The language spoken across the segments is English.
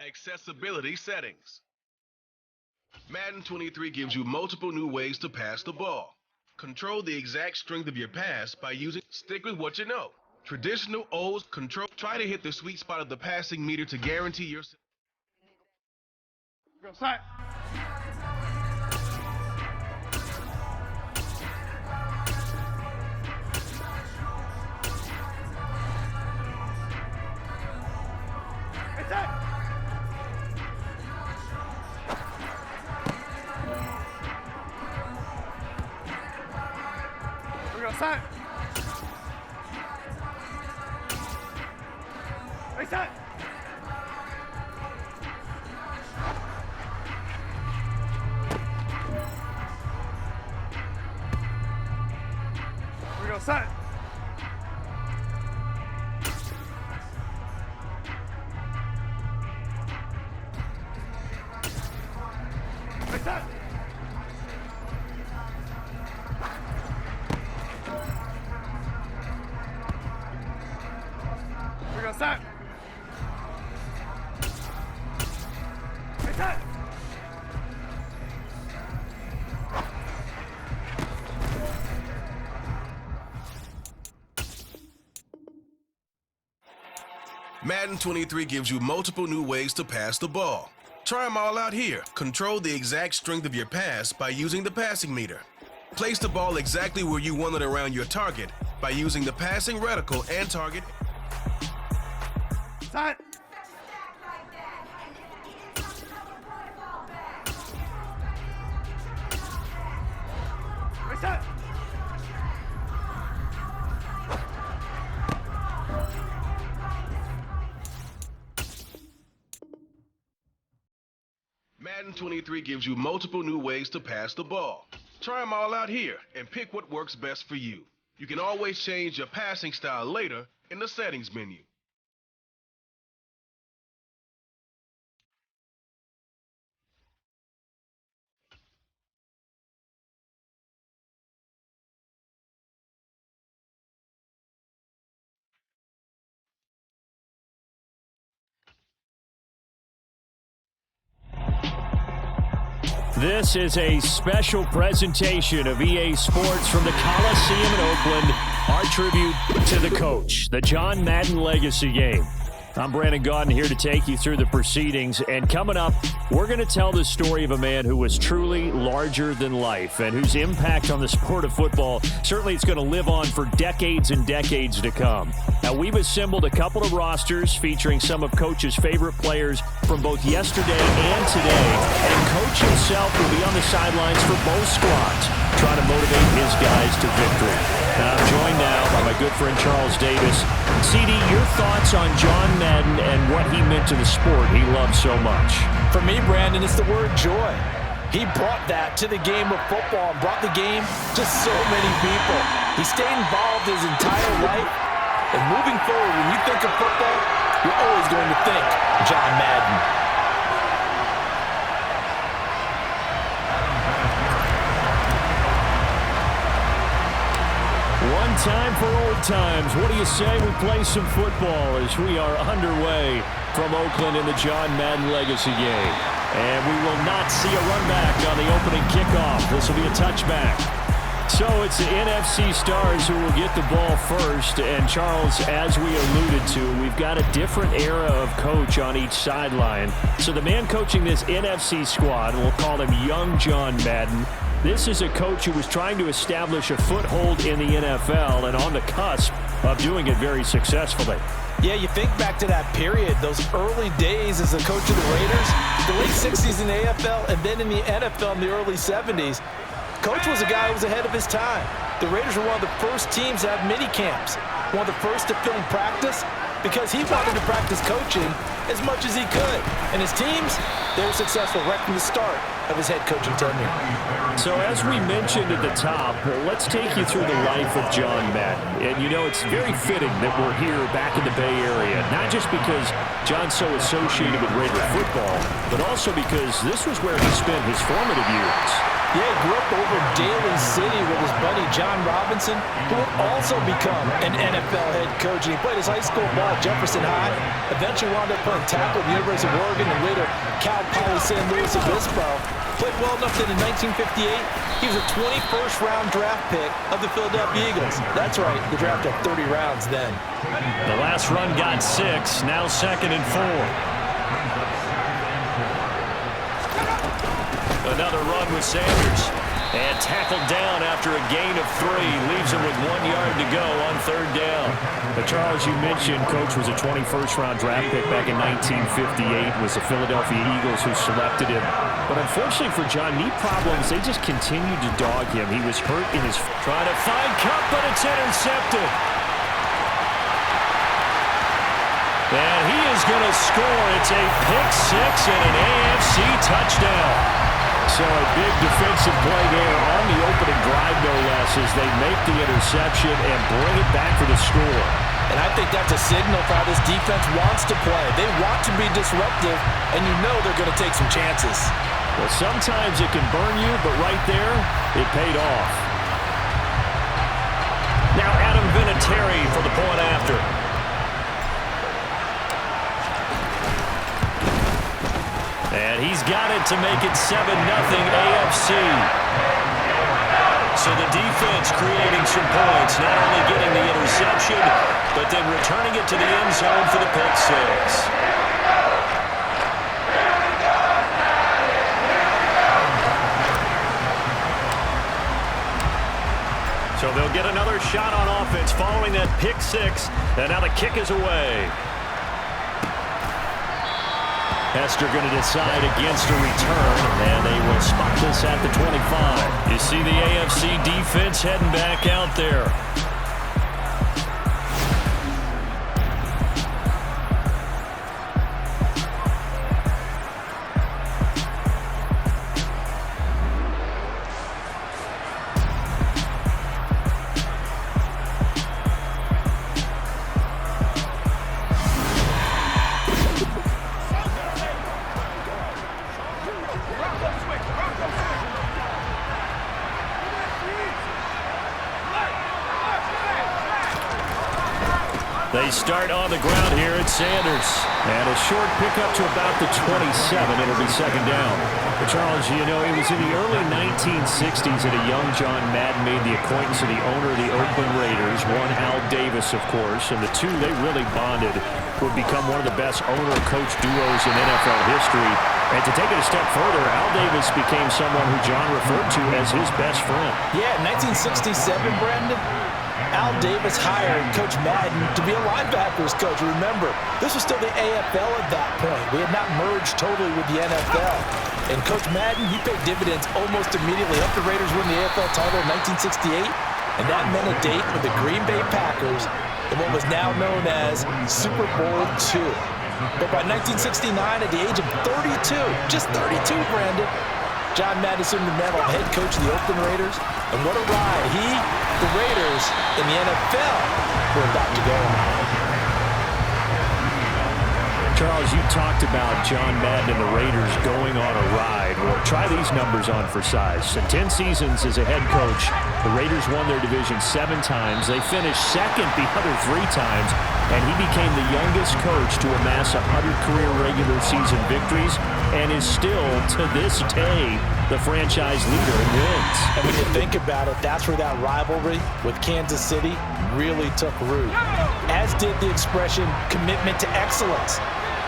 Accessibility settings. Madden 23 gives you multiple new ways to pass the ball. Control the exact strength of your pass by using stick with what you know. Traditional old control. Try to hit the sweet spot of the passing meter to guarantee your. Go side. Outside. Outside. We go outside. Outside. Outside. Outside. Madden 23 gives you multiple new ways to pass the ball. Try them all out here. Control the exact strength of your pass by using the passing meter. Place the ball exactly where you want it around your target by using the passing reticle and target. Side. Reset. Madden 23 gives you multiple new ways to pass the ball. Try them all out here and pick what works best for you. You can always change your passing style later in the settings menu. This is a special presentation of EA Sports from the Coliseum in Oakland. Our tribute to the coach, the John Madden Legacy Game. I'm Brandon Gaudin here to take you through the proceedings. And coming up, we're going to tell the story of a man who was truly larger than life and whose impact on the sport of football, certainly it's going to live on for decades and decades to come. Now, we've assembled a couple of rosters featuring some of Coach's favorite players from both yesterday and today. And Coach himself will be on the sidelines for both squads, trying to motivate his guys to victory. Now, I'm joined now by my good friend Charles Davis. CD, your thoughts on John Madden and what he meant to the sport he loved so much? For me, Brandon, it's the word joy. He brought that to the game of football and brought the game to so many people. He stayed involved his entire life. And moving forward, when you think of football, you're always going to think John Madden. One time for old times. What do you say we play some football as we are underway from Oakland in the John Madden Legacy Game? And we will not see a run back on the opening kickoff. This will be a touchback. So it's the NFC stars who will get the ball first. And Charles, as we alluded to, we've got a different era of coach on each sideline. So the man coaching this NFC squad, we'll call him Young John Madden. This is a coach who was trying to establish a foothold in the NFL and on the cusp of doing it very successfully. Yeah, you think back to that period, those early days as the coach of the Raiders, the late 60s in the AFL and then in the NFL in the early 70s. Coach was a guy who was ahead of his time. The Raiders were one of the first teams to have mini camps, one of the first to film practice, because he wanted to practice coaching as much as he could. And his teams, they were successful right from the start of his head coaching tenure. So as we mentioned at the top, let's take you through the life of John Madden. And you know, it's very fitting that we're here back in the Bay Area, not just because John's so associated with Raider football, but also because this was where he spent his formative years. Yeah, he grew up over in Daly City with his buddy John Robinson, who would also become an NFL head coach. And he played his high school ball at Jefferson High, eventually wound up playing tackle at the University of Oregon, and later Cal Poly San Luis Obispo. Played well enough that in 1958, he was a 21st round draft pick of the Philadelphia Eagles. That's right, the draft had 30 rounds then. The last run got 6, now 2nd and 4. Another run with Sanders. And tackled down after a gain of 3. Leaves him with 1 yard to go on 3rd down. But Charles, you mentioned Coach was a 21st round draft pick back in 1958. It was the Philadelphia Eagles who selected him. But unfortunately for John, knee problems, they just continued to dog him. He was hurt in his... Trying to find Cup, but it's intercepted. And he is going to score. It's a pick 6 and an AFC touchdown. So a big defensive play there on the opening drive, no less, as they make the interception and bring it back for the score. And I think that's a signal for how this defense wants to play. They want to be disruptive, and you know they're going to take some chances. Well, sometimes it can burn you, but right there, it paid off. Now Adam Vinatieri for the point after. And he's got it to make it 7-0 AFC. So the defense creating some points, not only getting the interception, but then returning it to the end zone for the pick 6. So they'll get another shot on offense following that pick 6. And now the kick is away. Hester going to decide against a return, and they will spot this at the 25. You see the AFC defense heading back out there. They start on the ground here at Sanders. And a short pickup to about the 27. It'll be 2nd down. But Charles, you know, it was in the early 1960s that a young John Madden made the acquaintance of the owner of the Oakland Raiders, one Al Davis, of course. And the two, they really bonded, would become one of the best owner-coach duos in NFL history. And to take it a step further, Al Davis became someone who John referred to as his best friend. Yeah, 1967, Brandon. Al Davis hired Coach Madden to be a linebackers coach. Remember, this was still the AFL at that point. We had not merged totally with the NFL. And Coach Madden, he paid dividends almost immediately. Helped the Raiders win the AFL title in 1968. And that meant a date with the Green Bay Packers in what was now known as Super Bowl II. But by 1969, at the age of 32, just 32, Brandon, John Madden assumed the mantle of head coach of the Oakland Raiders. And what a ride he, the Raiders, in the NFL were about to go on. Charles, you talked about John Madden and the Raiders going on a ride. Well, try these numbers on for size. In 10 seasons as a head coach, the Raiders won their division 7 times. They finished second the other 3 times, and he became the youngest coach to amass 100 career regular season victories and is still, to this day, the franchise leader in wins. And when you think about it, that's where that rivalry with Kansas City really took root. As did the expression, commitment to excellence.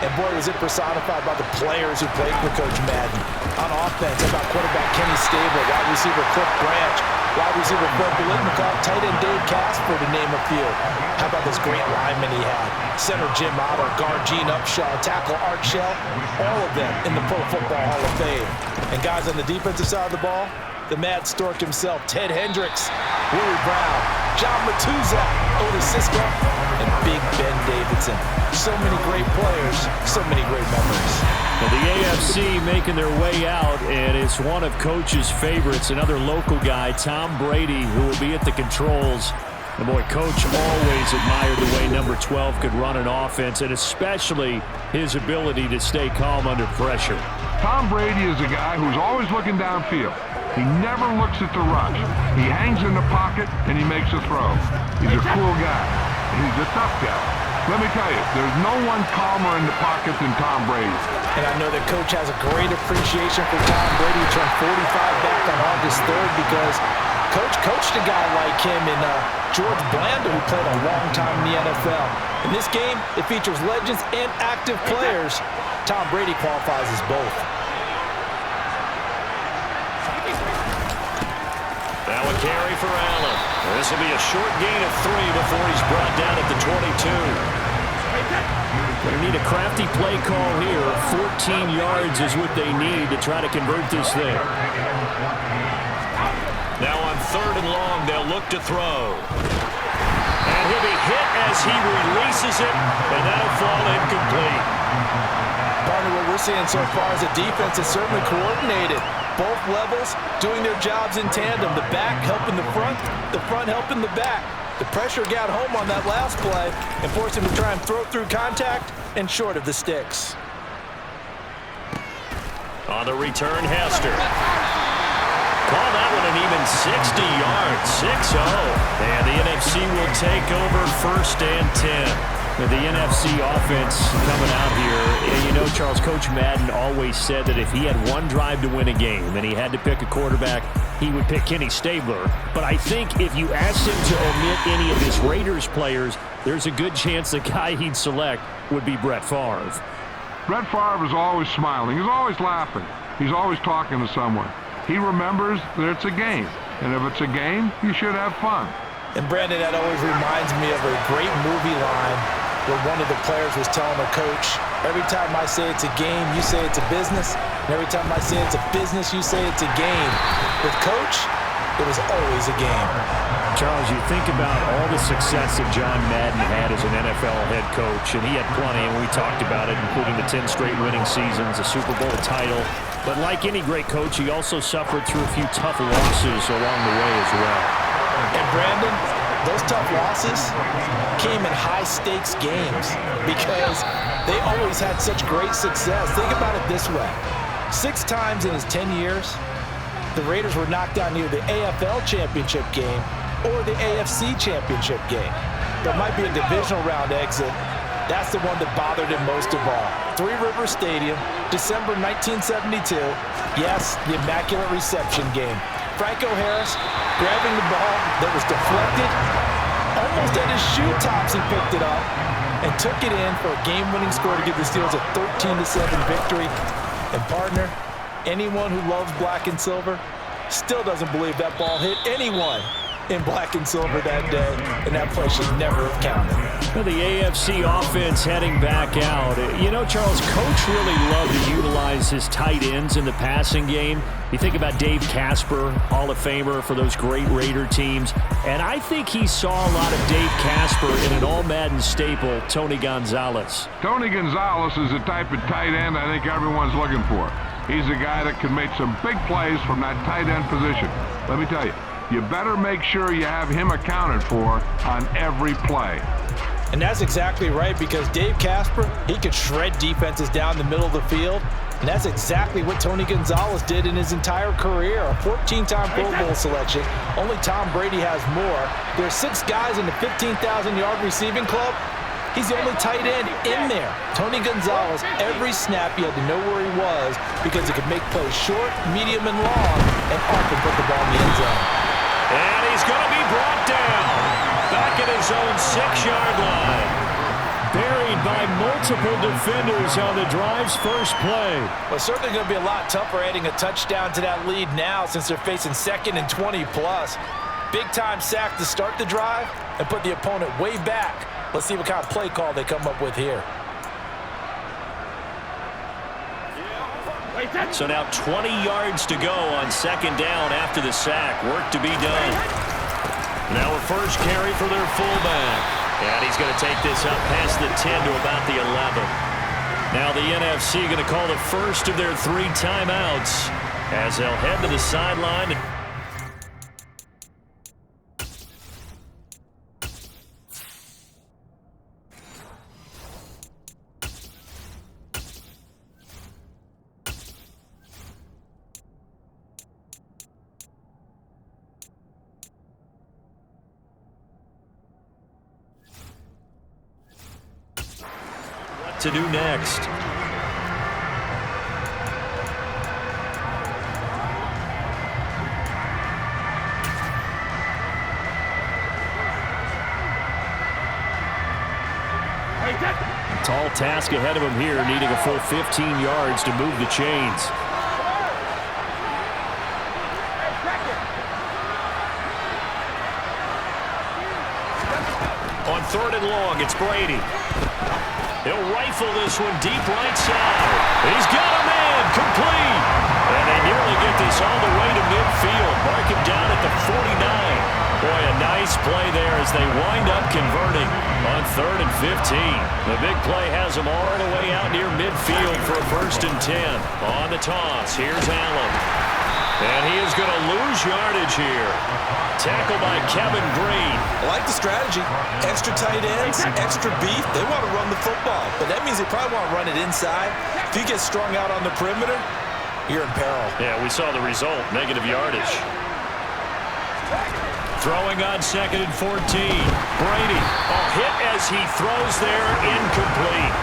And boy, was it personified by the players who played for Coach Madden. On offense, how about quarterback Kenny Stabler, wide receiver Cliff Branch, wide receiver Fred Biletnikoff, tight end Dave Casper, to name a few. How about this great lineman he had? Center Jim Otto, guard Gene Upshaw, tackle Art Shell, all of them in the Pro Football Hall of Fame. And guys on the defensive side of the ball, the Mad Stork himself, Ted Hendricks, Willie Brown, John Matuszak, Otis Sisko, and Big Ben Davidson. So many great players, so many great memories. Well, the AFC making their way out, and it's one of Coach's favorites, another local guy, Tom Brady, who will be at the controls. And boy, Coach always admired the way number 12 could run an offense, and especially his ability to stay calm under pressure. Tom Brady is a guy who's always looking downfield. He never looks at the rush. He hangs in the pocket, and he makes a throw. He's a cool guy. He's a tough guy. Let me tell you, there's no one calmer in the pocket than Tom Brady. And I know that Coach has a great appreciation for Tom Brady, who turned 45 back on August 3rd, because Coach coached a guy like him in George Blanda, who played a long time in the NFL. In this game, it features legends and active players. Tom Brady qualifies as both. Now a carry for Allen. This will be a short gain of 3 before he's brought down at the 22. They need a crafty play call here. 14 yards is what they need to try to convert this thing. Now on 3rd and long, they'll look to throw. And he'll be hit as he releases it, and that'll fall incomplete. Partner, what we're seeing so far is a defense is certainly coordinated. Both levels doing their jobs in tandem. The back helping the front helping the back. The pressure got home on that last play and forced him to try and throw through contact and short of the sticks. On the return, Hester. Call that one an even 60 yards, 6-0. And the NFC will take over 1st and 10. The NFC offense coming out here. And you know, Charles, Coach Madden always said that if he had one drive to win a game and he had to pick a quarterback, he would pick Kenny Stabler. But I think if you asked him to omit any of his Raiders players, there's a good chance the guy he'd select would be Brett Favre. Brett Favre is always smiling. He's always laughing. He's always talking to someone. He remembers that it's a game. And if it's a game, you should have fun. And Brandon, that always reminds me of a great movie line where one of the players was telling a coach, every time I say it's a game, you say it's a business. And every time I say it's a business, you say it's a game. With Coach, it was always a game. Charles, you think about all the success that John Madden had as an NFL head coach, and he had plenty, and we talked about it, including the 10 straight winning seasons, a Super Bowl title. But like any great coach, he also suffered through a few tough losses along the way as well. And Brandon, those tough losses came in high-stakes games because they always had such great success. Think about it this way. 6 times in his 10 years, the Raiders were knocked out near the AFL championship game or the AFC championship game. There might be a divisional round exit. That's the one that bothered him most of all. Three Rivers Stadium, December 1972. Yes, the Immaculate Reception game. Franco Harris grabbing the ball that was deflected. Almost at his shoe tops, he picked it up and took it in for a game-winning score to give the Steelers a 13-7 victory. And partner, anyone who loves black and silver still doesn't believe that ball hit anyone in black and silver that day, and that play should never have counted. Well, the AFC offense heading back out. You know, Charles, Coach really loved to utilize his tight ends in the passing game. You think about Dave Casper, Hall of Famer for those great Raider teams, and I think he saw a lot of Dave Casper in an all-Madden staple, Tony Gonzalez. Tony Gonzalez is the type of tight end I think everyone's looking for. He's a guy that can make some big plays from that tight end position. Let me tell you, you better make sure you have him accounted for on every play. And that's exactly right, because Dave Casper, he could shred defenses down the middle of the field, and that's exactly what Tony Gonzalez did in his entire career. A 14-time Pro Bowl selection. Only Tom Brady has more. There are 6 guys in the 15,000-yard receiving club. He's the only tight end in there. Tony Gonzalez, every snap you had to know where he was because he could make plays short, medium, and long, and often put the ball in the end zone. And he's going to be brought down back at his own 6-yard line. Buried by multiple defenders on the drive's first play. Well, it's certainly going to be a lot tougher adding a touchdown to that lead now since they're facing 2nd and 20+. Big-time sack to start the drive and put the opponent way back. Let's see what kind of play call they come up with here. So now 20 yards to go on 2nd down after the sack. Work to be done. Now a first carry for their fullback. And he's going to take this up past the 10 to about the 11. Now the NFC going to call the first of their 3 timeouts as they'll head to the sideline. to do next. Tall task ahead of him here, needing a full 15 yards to move the chains. On 3rd and long, it's Brady. He'll rifle this one deep right side. He's got a man, complete. And they nearly get this all the way to midfield. Mark him down at the 49. Boy, a nice play there as they wind up converting on 3rd and 15. The big play has them all the way out near midfield for a 1st and 10. On the toss, here's Allen. And he is going to lose yardage here. Tackle by Kevin Green. I like the strategy. Extra tight ends, extra beef. They want to run the football, but that means they probably want to run it inside. If you get strung out on the perimeter, you're in peril. Yeah, we saw the result, negative yardage. Throwing on 2nd and 14. Brady, a hit as he throws there, incomplete.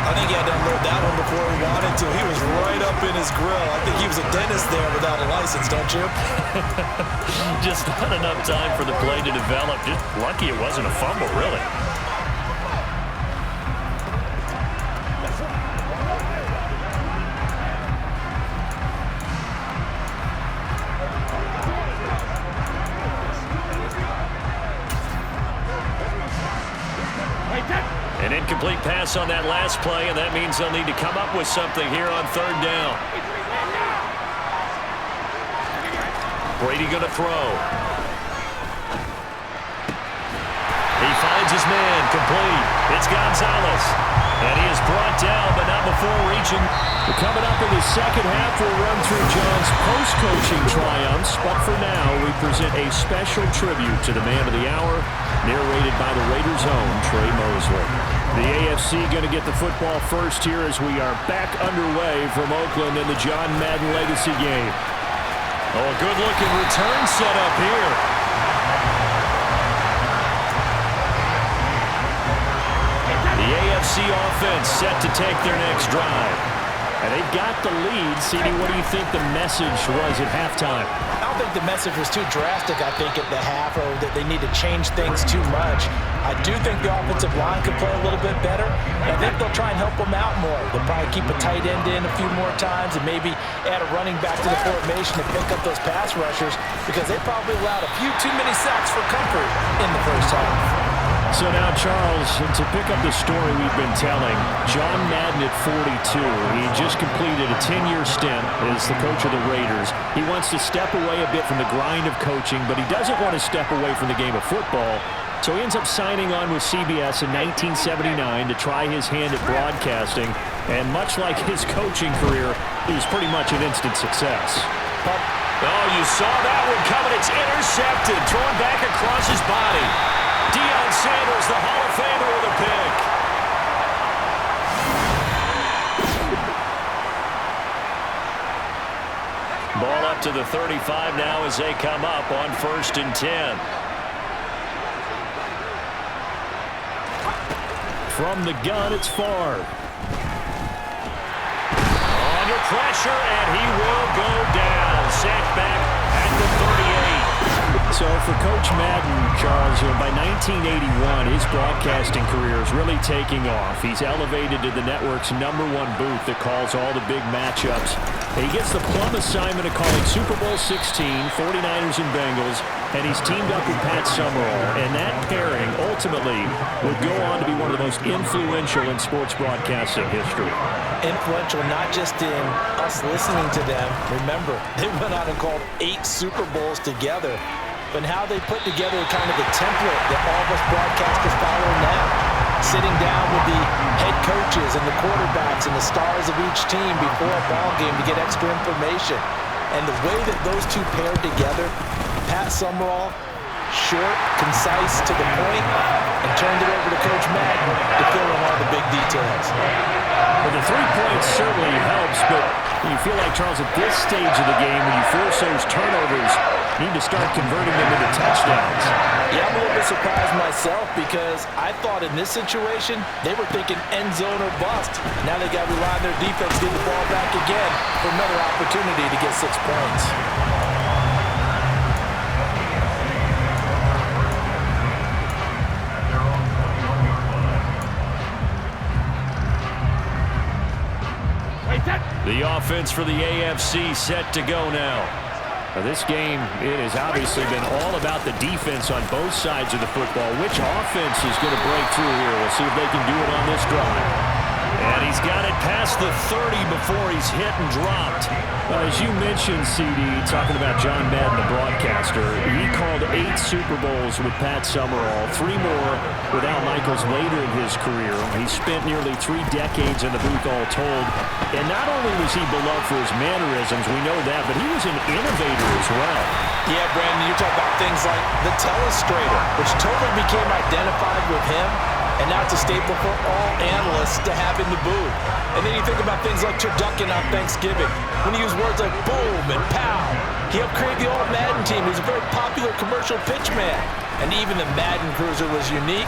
I think he had to unload that one before he wanted to. He was right up in his grill. I think he was a dentist there without a license, don't you? Just not enough time for the play to develop. Just lucky it wasn't a fumble, really. An incomplete pass on that last play, and that means they'll need to come up with something here on 3rd down. Brady going to throw. He finds his man, complete. It's Gonzalez. And he is brought down, but not before reaching. Coming up in the second half, we'll run through John's post-coaching triumphs. But for now, we present a special tribute to the man of the hour, narrated by the Raiders' own Trey Mosley. The AFC going to get the football first here as we are back underway from Oakland in the John Madden Legacy game. Oh, a good-looking return set up here. The AFC offense set to take their next drive. And they've got the lead. CD, what do you think the message was at halftime? I don't think the message was too drastic, I think, at the half, or that they need to change things too much. I do think the offensive line could play a little bit better. And I think they'll try and help them out more. They'll probably keep a tight end in a few more times and maybe add a running back to the formation to pick up those pass rushers, because they probably allowed a few too many sacks for comfort in the first half. So now, Charles, to pick up the story we've been telling, John Madden at 42, he just completed a 10-year stint as the coach of the Raiders. He wants to step away a bit from the grind of coaching, but he doesn't want to step away from the game of football. So he ends up signing on with CBS in 1979 to try his hand at broadcasting. And much like his coaching career, it was pretty much an instant success. Oh, you saw that one coming. It's intercepted, thrown back across his body. Deion Sanders, the Hall of Famer, with a pick. Ball up to the 35 now as they come up on 1st and 10. From the gun, it's Favre. Under pressure, and he will go down. Sacked back at the 38. So for Coach Madden, Charles, by 1981, his broadcasting career is really taking off. He's elevated to the network's #1 booth that calls all the big matchups. He gets the plum assignment of calling Super Bowl 16, 49ers and Bengals, and he's teamed up with Pat Summerall. And that pairing ultimately would go on to be one of the most influential in sports broadcasting history. Influential not just in us listening to them. Remember, they went out and called 8 Super Bowls together. But how they put together kind of the template that all of us broadcasters follow now. Sitting down with the head coaches and the quarterbacks and the stars of each team before a ball game to get extra information. And the way that those two paired together, Pat Summerall, short, concise, to the point, and turned it over to Coach Madden to fill in all the big details. Well, the 3 points certainly helps, but you feel like, Charles, at this stage of the game, when you force those turnovers, need to start converting them into touchdowns. Yeah, I'm a little bit surprised myself because I thought in this situation they were thinking end zone or bust. Now they got to rely on their defense to get the ball back again for another opportunity to get 6 points. The offense for the AFC set to go now. This game, it has obviously been all about the defense on both sides of the football. Which offense is going to break through here? We'll see if they can do it on this drive. And he's got it past the 30 before he's hit and dropped. As you mentioned, CD, talking about John Madden, the broadcaster, he called 8 Super Bowls with Pat Summerall, 3 more with Al Michaels later in his career. He spent nearly 3 decades in the booth all told. And not only was he beloved for his mannerisms, we know that, but he was an innovator as well. Yeah, Brandon, you talk about things like the telestrator, which totally became identified with him. And now it's a staple for all analysts to have in the booth. And then you think about things like turducken on Thanksgiving, when he used words like boom and pow. He helped create the old Madden team. He was a very popular commercial pitch man. And even the Madden Cruiser was unique,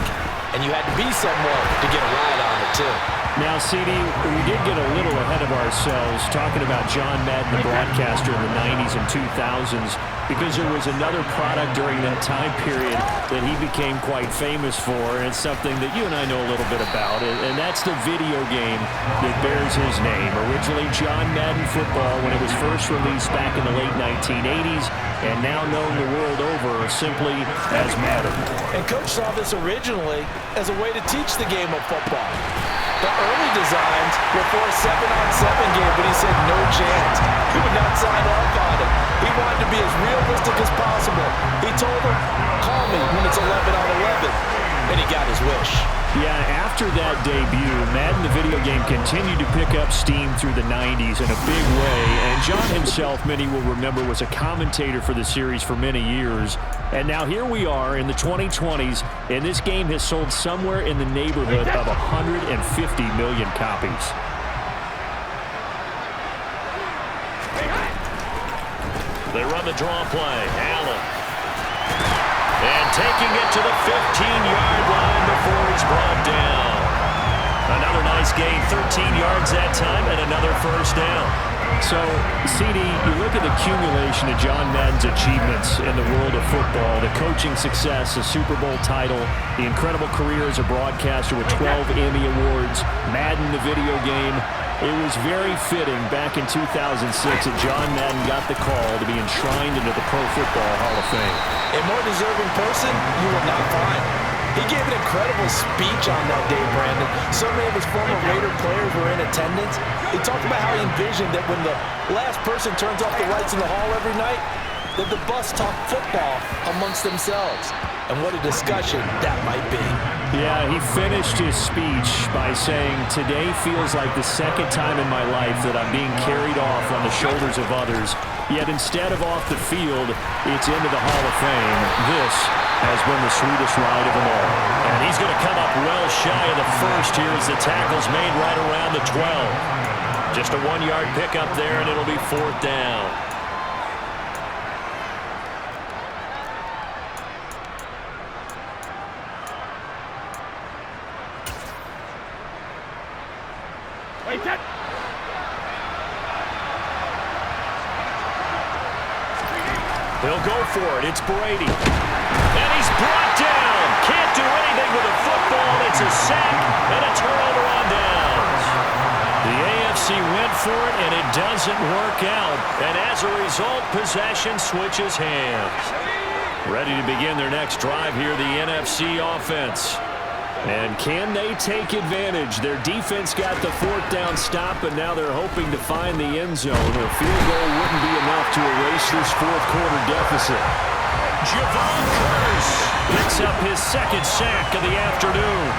and you had to be someone to get a ride on it, too. Now, CD, we did get a little ahead of ourselves talking about John Madden, the broadcaster in the 90s and 2000s, because there was another product during that time period that he became quite famous for, and it's something that you and I know a little bit about, and that's the video game that bears his name. Originally John Madden Football when it was first released back in the late 1980s, and now known the world over simply as Madden. And Coach saw this originally as a way to teach the game of football. The early designs were for a 7-on-7 game, but he said no chance. He would not sign off on it. He wanted to be as realistic as possible. He told him, call me when it's 11-on-11, and he got his wish. Yeah, after that debut, Madden the video game continued to pick up steam through the 90s in a big way, and John himself, many will remember, was a commentator for the series for many years. And now here we are in the 2020s, and this game has sold somewhere in the neighborhood of 150 million copies. They run the draw play. Allen. And taking it to the 15-yard line before he's brought down. Another nice gain, 13 yards that time, and another first down. So, CD, you look at the accumulation of John Madden's achievements in the world of football, the coaching success, the Super Bowl title, the incredible career as a broadcaster with 12 Emmy Awards, Madden the video game. It was very fitting back in 2006 that John Madden got the call to be enshrined into the Pro Football Hall of Fame. A more deserving person you will not find. He gave an incredible speech on that day, Brandon. So many of his former Raider players were in attendance. He talked about how he envisioned that when the last person turns off the lights in the hall every night, that the bus talk football amongst themselves. And what a discussion that might be. Yeah, he finished his speech by saying, today feels like the second time in my life that I'm being carried off on the shoulders of others. Yet instead of off the field, it's into the Hall of Fame. This has been the sweetest ride of them all. And he's going to come up well shy of the first here as the tackle's made right around the 12. Just a 1-yard pickup there, and it'll be 4th down. He'll go for it. It's Brady. And he's brought down. Can't do anything with the football. It's a sack and a turnover on downs. The AFC went for it, and it doesn't work out. And as a result, possession switches hands. Ready to begin their next drive here, the NFC offense. And can they take advantage? Their defense got the 4th down stop, and now they're hoping to find the end zone. A field goal wouldn't be enough to erase this 4th quarter deficit. Javon Curse picks up his 2nd sack of the afternoon.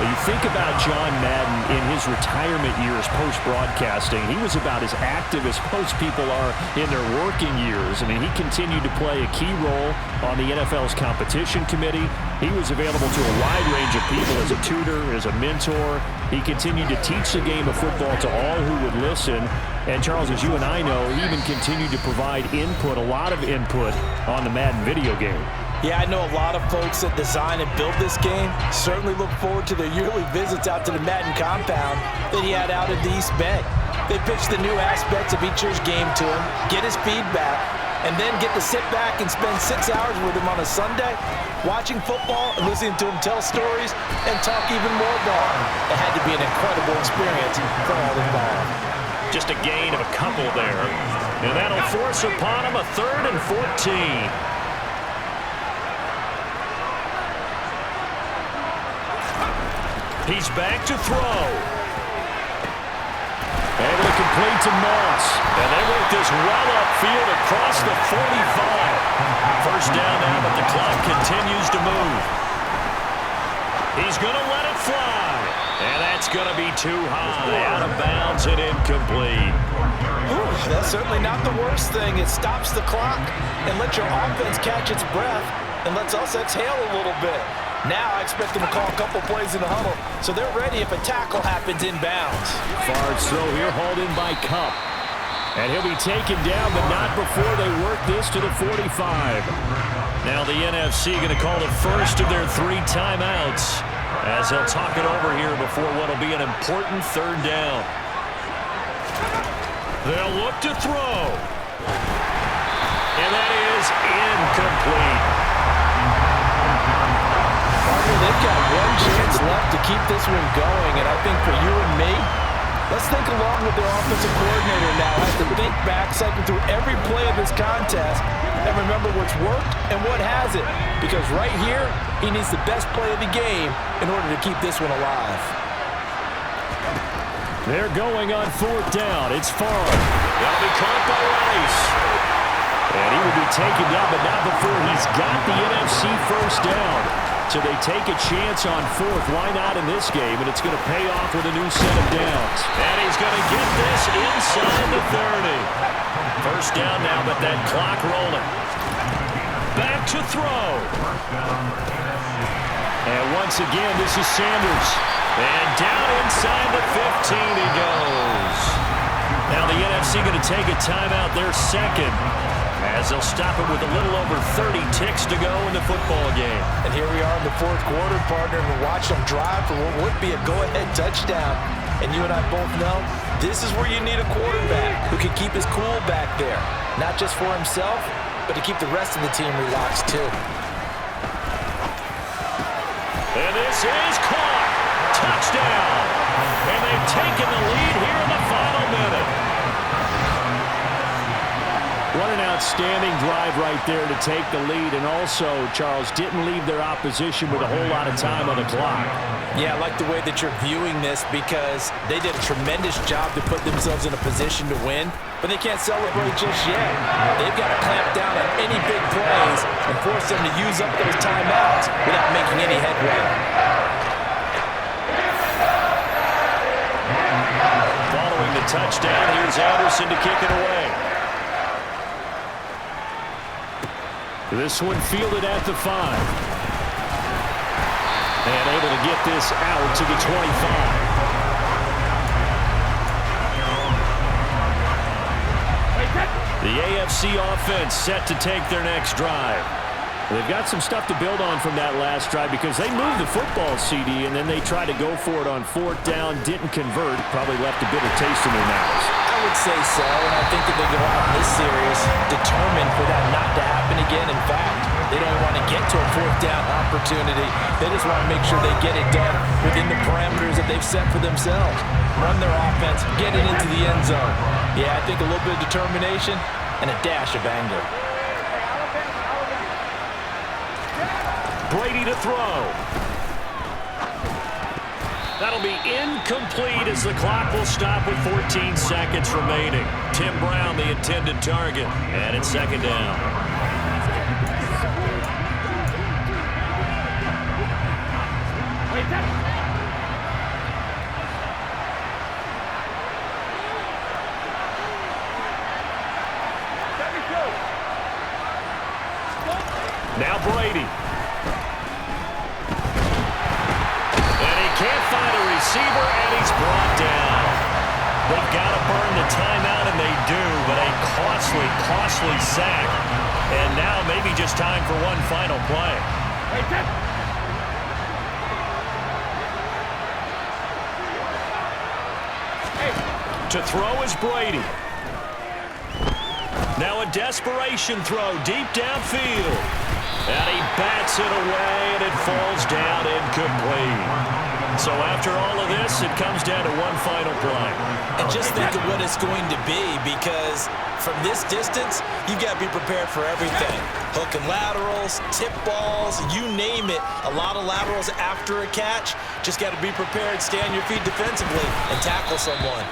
You think about John Madden in his retirement years post-broadcasting. He was about as active as most people are in their working years. I mean, he continued to play a key role on the NFL's competition committee. He was available to a wide range of people as a tutor, as a mentor. He continued to teach the game of football to all who would listen. And Charles, as you and I know, he even continued to provide input, a lot of input on the Madden video game. Yeah, I know a lot of folks that design and build this game certainly look forward to their yearly visits out to the Madden compound that he had out in the East Bay. They pitch the new aspects of each year's game to him, get his feedback, and then get to sit back and spend 6 hours with him on a Sunday, watching football and listening to him tell stories and talk even more ball. It had to be an incredible experience for all involved. Just a gain of a couple there. And that'll force upon him a 3rd and 14. He's back to throw. Able to complete to Moss. And they work this well upfield across the 45. First down now, but the clock continues to move. He's going to let it fly. And that's going to be too high. Out of bounds and incomplete. Ooh, that's certainly not the worst thing. It stops the clock and lets your offense catch its breath and lets us exhale a little bit. Now I expect them to call a couple plays in the huddle, so they're ready if a tackle happens inbounds. Favre's throw here hauled in by Cup. And he'll be taken down, but not before they work this to the 45. Now the NFC going to call the first of their 3 timeouts as they'll talk it over here before what will be an important 3rd down. They'll look to throw. And that is incomplete. They've got one chance left to keep this one going, and I think for you and me, let's think along with their offensive coordinator now. Has to think back, cycle through every play of this contest, and remember what's worked and what hasn't. Because right here, he needs the best play of the game in order to keep this one alive. They're going on 4th down. It's Favre. That'll be caught by Rice. And he will be taken down, but not before he's got the NFC first down. So they take a chance on 4th. Why not in this game? And it's going to pay off with a new set of downs. And he's going to get this inside the 30. First down now, but that clock rolling. Back to throw. And once again, this is Sanders. And down inside the 15 he goes. Now the NFC going to take a timeout, their second, as they'll stop it with a little over 30 ticks to go in the football game. And here we are in the 4th quarter, partner, and we watch them drive for what would be a go-ahead touchdown. And you and I both know this is where you need a quarterback who can keep his cool back there, not just for himself, but to keep the rest of the team relaxed too. And this is caught. Touchdown. And they've taken the lead here in the final minute. What an outstanding drive right there to take the lead. And also, Charles, didn't leave their opposition with a whole lot of time on the clock. Yeah, I like the way that you're viewing this because they did a tremendous job to put themselves in a position to win, but they can't celebrate just yet. They've got to clamp down on any big plays and force them to use up those timeouts without making any headway. Following the touchdown, here's Anderson to kick it away. This one fielded at the 5. And able to get this out to the 25. The AFC offense set to take their next drive. They've got some stuff to build on from that last drive because they moved the football, CD, and then they tried to go for it on 4th down, didn't convert, probably left a bitter taste in their mouths. I would say so, and I think that they go out in this series determined for that not to happen again. In fact, they don't want to get to a 4th down opportunity. They just want to make sure they get it done within the parameters that they've set for themselves. Run their offense, get it into the end zone. Yeah, I think a little bit of determination and a dash of anger. Brady to throw. That'll be incomplete as the clock will stop with 14 seconds remaining. Tim Brown, the intended target, and it's 2nd down. receiver, and he's brought down. They've got to burn the timeout, and they do, but a costly, costly sack. And now maybe just time for one final play. To throw is Brady. Now a desperation throw deep downfield. And he bats it away, and it falls down incomplete. So after all of this, it comes down to one final play. And just think of what it's going to be, because from this distance, you've got to be prepared for everything. Hook and laterals, tip balls, you name it. A lot of laterals after a catch. Just got to be prepared, stay on your feet defensively, and tackle someone.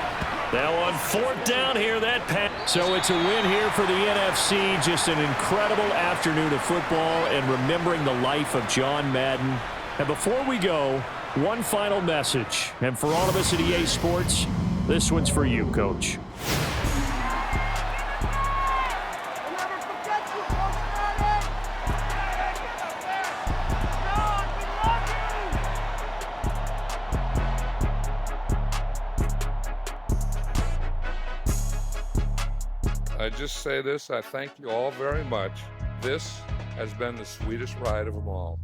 Now on fourth down here, that pass. So it's a win here for the NFC. Just an incredible afternoon of football and remembering the life of John Madden. And before we go, one final message. And for all of us at EA Sports, this one's for you, Coach. I just say this, I thank you all very much. This has been the sweetest ride of them all.